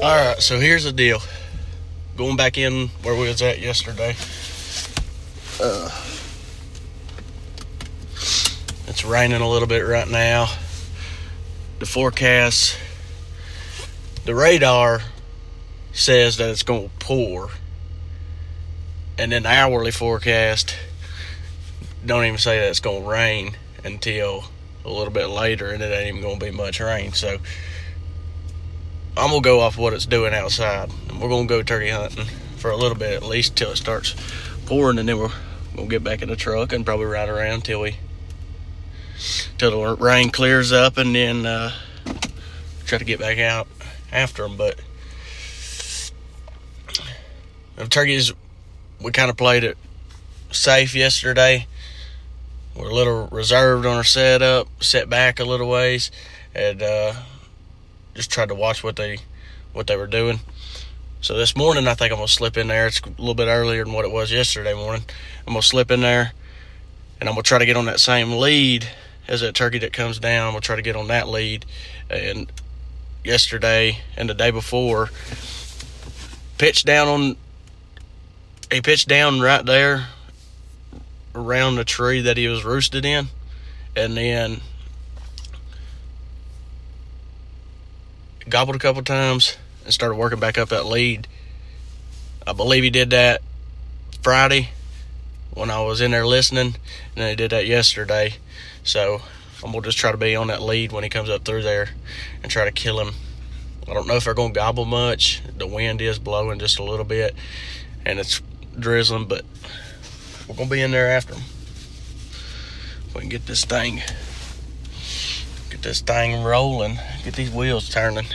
Alright, so here's the deal. Going back in where we was at yesterday. It's raining a little bit right now. The forecast, the radar says that it's going to pour. And then the hourly forecast don't even say that it's going to rain until a little bit later, and it ain't even going to be much rain. So I'm going to go off what it's doing outside. And we're going to go turkey hunting for a little bit, at least till it starts pouring, and then we're going to get back in the truck and probably ride around till the rain clears up, and then try to get back out after them. But the turkeys, we kind of played it safe yesterday. We're a little reserved on our setup, set back a little ways, and just tried to watch what they were doing. So this morning, I think I'm gonna slip in there. It's a little bit earlier than what it was yesterday morning. I'm gonna slip in there, and I'm gonna try to get on that same lead as that turkey that comes down. I'm gonna try to get on that lead. And yesterday and the day before, he pitched down right there around the tree that he was roosted in, and then gobbled a couple times and started working back up that lead. I believe he did that Friday when I was in there listening, and then he did that yesterday. So I'm gonna just try to be on that lead when he comes up through there and try to kill him. I don't know if they're gonna gobble much. The wind is blowing just a little bit, and it's drizzling, but we're gonna be in there after them. If we can get this thing rolling, get these wheels turning.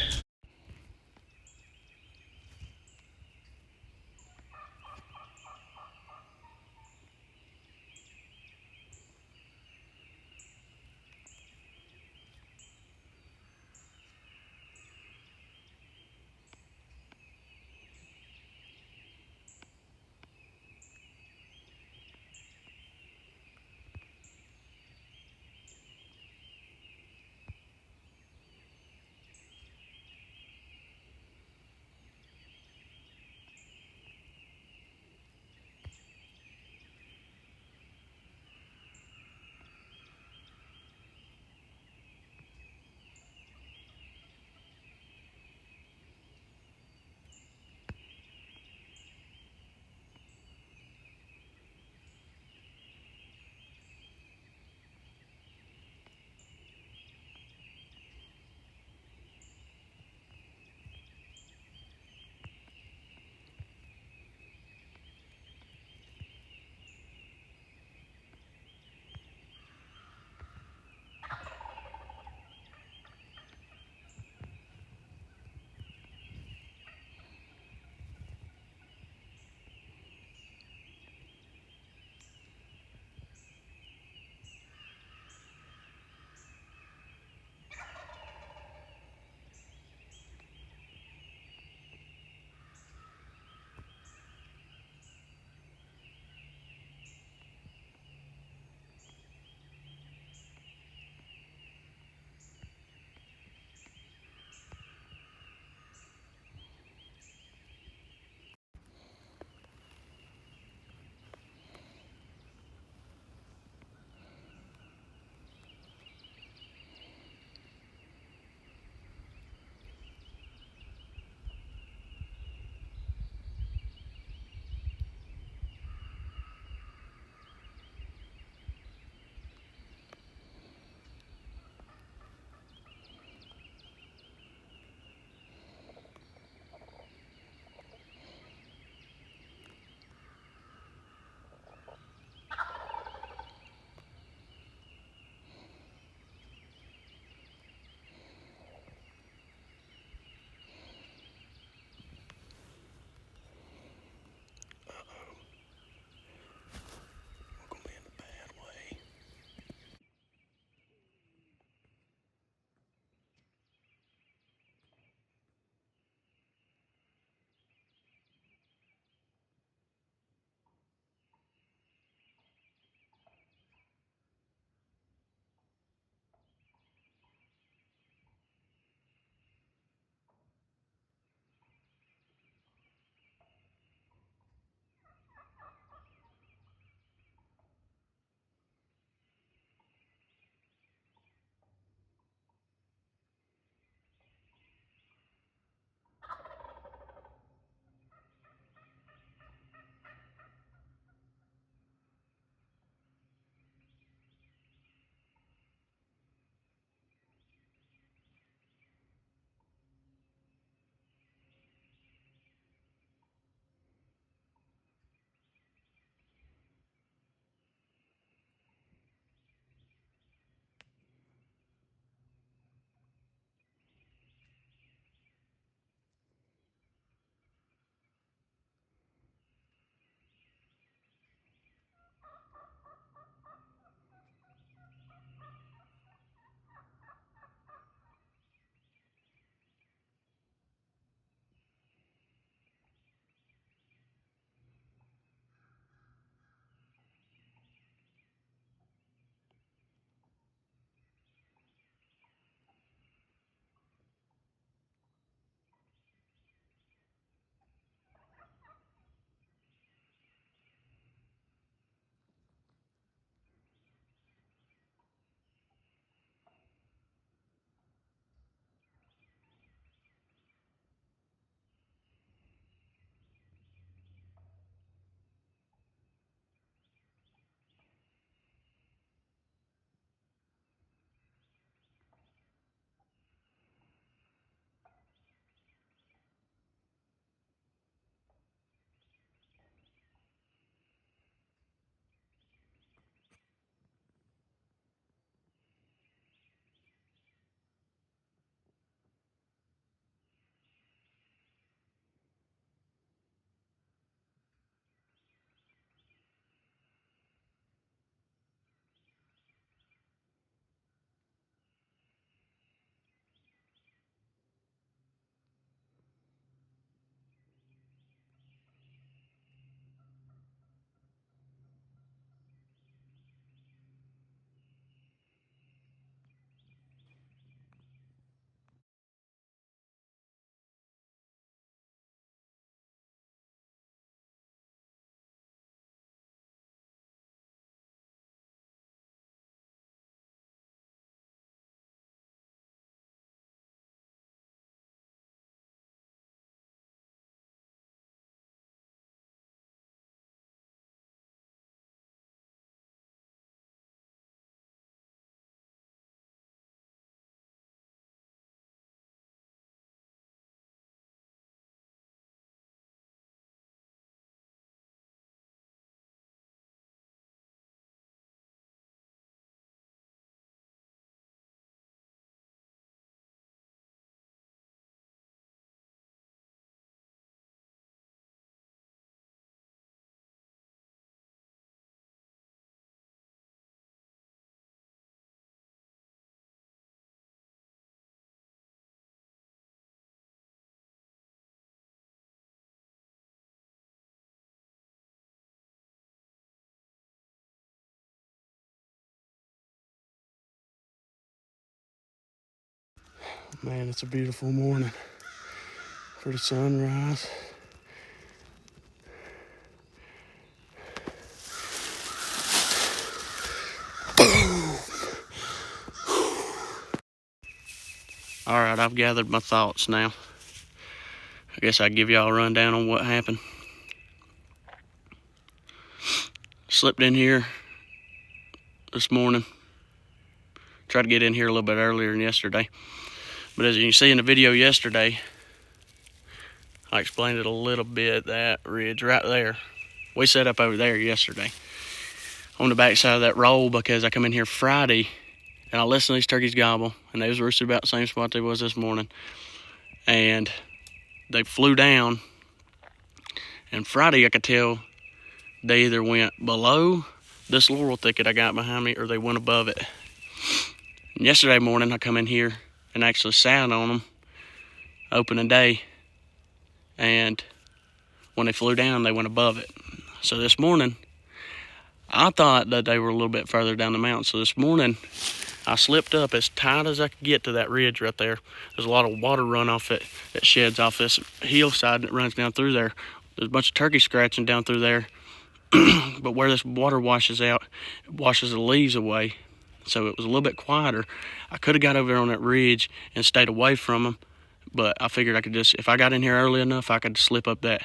Man, it's a beautiful morning for the sunrise. All right, I've gathered my thoughts now. I guess I'd give y'all a rundown on what happened. Slipped in here this morning. Tried to get in here a little bit earlier than yesterday. But as you can see in the video yesterday, I explained it a little bit, that ridge right there. We set up over there yesterday on the backside of that roll because I come in here Friday and I listened to these turkeys gobble, and they was roosted about the same spot they was this morning. And they flew down, and Friday I could tell they either went below this laurel thicket I got behind me or they went above it. And yesterday morning I come in here and actually sat on them opening day, and when they flew down they went above it. So this morning I thought that they were a little bit further down the mountain. So this morning I slipped up as tight as I could get to that ridge right there. There's a lot of water runoff that sheds off this hillside that runs down through there. There's a bunch of turkey scratching down through there. But where this water washes out, it washes the leaves away. So it was a little bit quieter. I could have got over there on that ridge and stayed away from them, but I figured I could just, if I got in here early enough, I could slip up that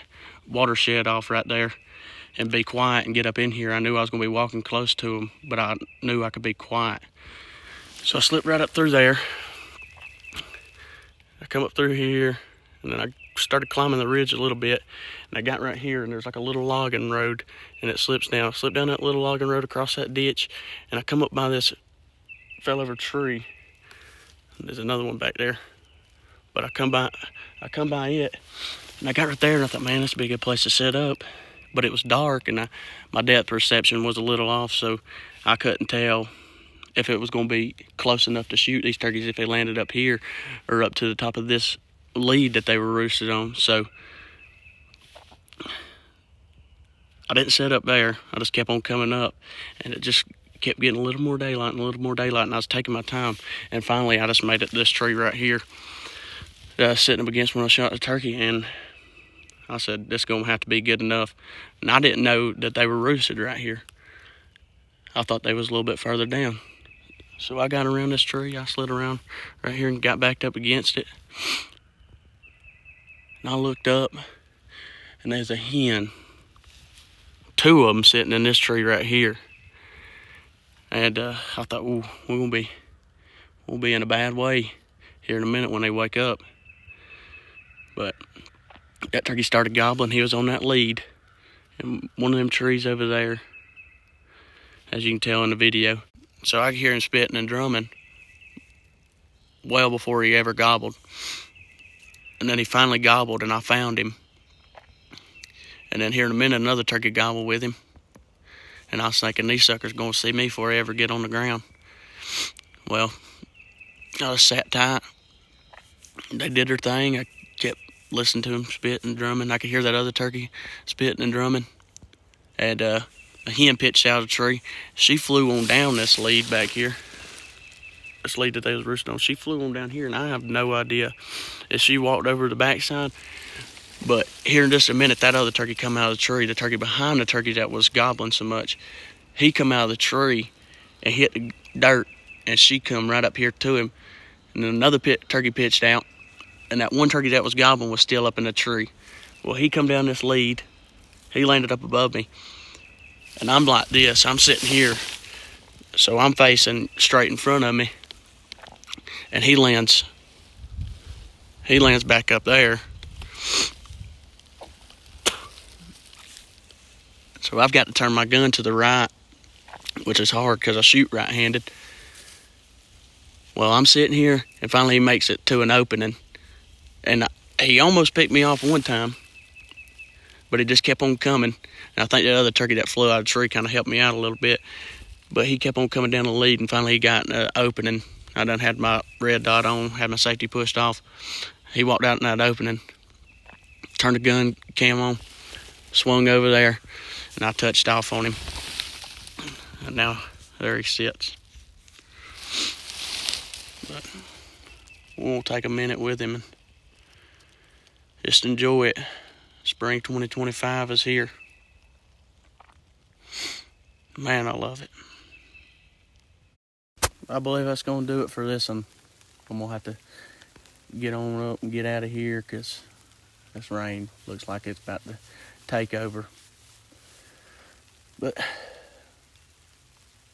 watershed off right there and be quiet and get up in here. I knew I was going to be walking close to them, but I knew I could be quiet. So I slipped right up through there. I come up through here, and then I started climbing the ridge a little bit, and I got right here, and there's like a little logging road, and it slips down. I slipped down that little logging road across that ditch, and I come up by this fell over tree. There's another one back there, but I come by it, and I got right there, and I thought, man, this would be a good place to set up. But it was dark, and my depth perception was a little off, so I couldn't tell if it was going to be close enough to shoot these turkeys if they landed up here or up to the top of this lead that they were roosted on. So I didn't set up there. I just kept on coming up, and it just kept getting a little more daylight and a little more daylight, and I was taking my time. And finally I just made it to this tree right here that I was sitting up against when I shot the turkey, and I said, this is going to have to be good enough. And I didn't know that they were roosted right here. I thought they was a little bit further down. So I got around this tree, I slid around right here and got backed up against it. And I looked up, and there's a hen. 2 of them sitting in this tree right here. And I thought, ooh, we'll be in a bad way here in a minute when they wake up. But that turkey started gobbling. He was on that lead in one of them trees over there, as you can tell in the video. So I could hear him spitting and drumming well before he ever gobbled. And then he finally gobbled, and I found him. And then here in a minute, another turkey gobbled with him. And I was thinking, these suckers going to see me before they ever get on the ground. Well, I just sat tight. They did their thing. I kept listening to them spitting and drumming. I could hear that other turkey spitting and drumming. And a hen pitched out of the tree. She flew on down this lead back here. This lead that they was roosting on. She flew on down here, and I have no idea if she walked over the backside. But here in just a minute, that other turkey come out of the tree. The turkey behind the turkey that was gobbling so much, he come out of the tree and hit the dirt, and she come right up here to him. And then another turkey pitched out, and that one turkey that was gobbling was still up in the tree. Well, he come down this lead. He landed up above me. And I'm like this. I'm sitting here, so I'm facing straight in front of me. And he lands back up there. So I've got to turn my gun to the right, which is hard because I shoot right-handed. Well, I'm sitting here, and finally he makes it to an opening. And he almost picked me off one time, but he just kept on coming. And I think that other turkey that flew out of the tree kind of helped me out a little bit. But he kept on coming down the lead, and finally he got in an opening. I done had my red dot on, had my safety pushed off. He walked out in that opening, turned the gun cam on, swung over there, and I touched off on him. And now there he sits. But we'll take a minute with him and just enjoy it. Spring 2025 is here. Man, I love it. I believe that's going to do it for this one. I'm going to have to get on up and get out of here because this rain looks like it's about to take over. But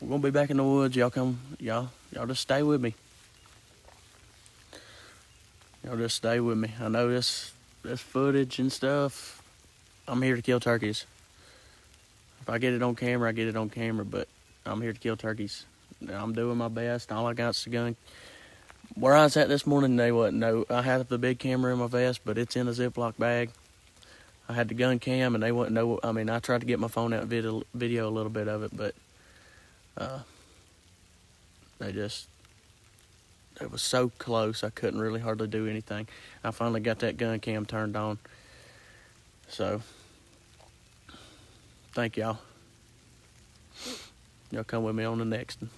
we're going to be back in the woods. Y'all just stay with me. Y'all just stay with me. I know this footage and stuff, I'm here to kill turkeys. If I get it on camera, I get it on camera, but I'm here to kill turkeys. I'm doing my best. All I got's the gun. Where I was at this morning, I had the big camera in my vest, but it's in a Ziploc bag. I had the gun cam, and they wouldn't know. I mean, I tried to get my phone out and video a little bit of it, but it was so close, I couldn't really hardly do anything. I finally got that gun cam turned on. So, thank y'all. Y'all come with me on the next one.